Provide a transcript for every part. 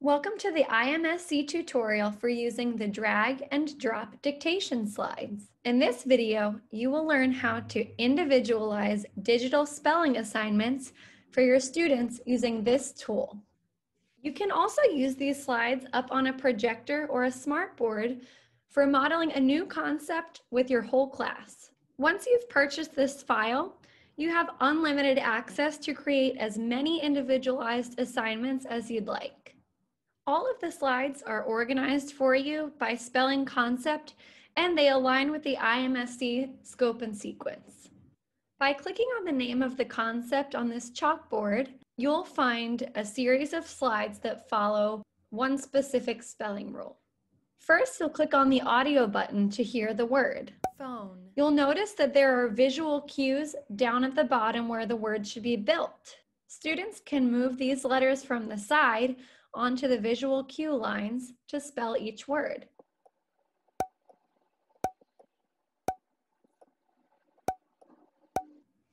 Welcome to the IMSE tutorial for using the drag and drop dictation slides. In this video, you will learn how to individualize digital spelling assignments for your students using this tool. You can also use these slides up on a projector or a smartboard for modeling a new concept with your whole class. Once you've purchased this file, you have unlimited access to create as many individualized assignments as you'd like. All of the slides are organized for you by spelling concept, and they align with the IMSE scope and sequence. By clicking on the name of the concept on this chalkboard, you'll find a series of slides that follow one specific spelling rule. First, you'll click on the audio button to hear the word. Phone. You'll notice that there are visual cues down at the bottom where the word should be built. Students can move these letters from the side onto the visual cue lines to spell each word.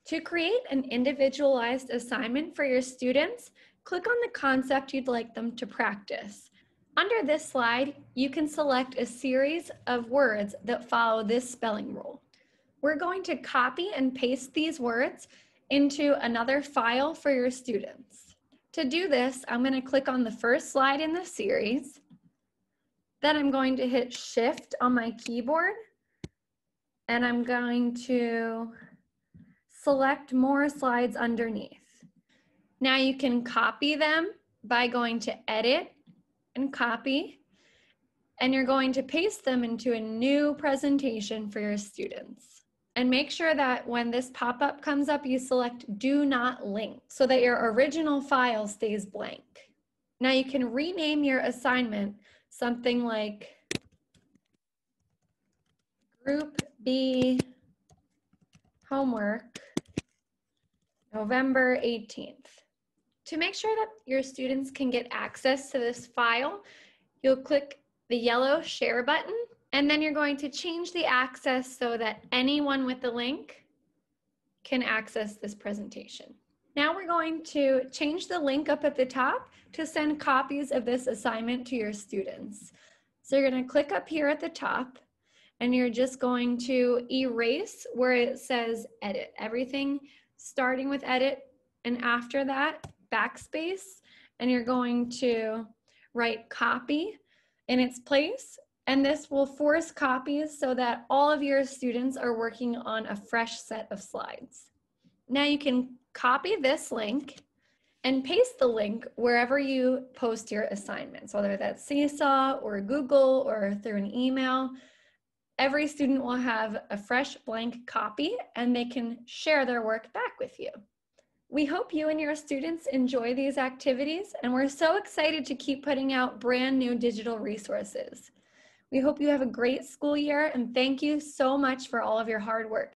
To create an individualized assignment for your students, click on the concept you'd like them to practice. Under this slide, you can select a series of words that follow this spelling rule. We're going to copy and paste these words into another file for your students. To do this, I'm going to click on the first slide in the series. Then I'm going to hit Shift on my keyboard, and I'm going to select more slides underneath. Now you can copy them by going to Edit and Copy, and you're going to paste them into a new presentation for your students. And make sure that when this pop-up comes up, you select Do Not Link so that your original file stays blank. Now you can rename your assignment something like Group B Homework, November 18th. To make sure that your students can get access to this file, you'll click the yellow Share button, and then you're going to change the access so that anyone with the link can access this presentation. Now we're going to change the link up at the top to send copies of this assignment to your students. So you're going to click up here at the top, and you're just going to erase where it says Edit. Everything starting with Edit, and after that, backspace, and you're going to write Copy in its place. And this will force copies so that all of your students are working on a fresh set of slides. Now you can copy this link and paste the link wherever you post your assignments, whether that's Seesaw or Google or through an email. Every student will have a fresh blank copy and they can share their work back with you. We hope you and your students enjoy these activities, and we're so excited to keep putting out brand new digital resources. We hope you have a great school year, and thank you so much for all of your hard work.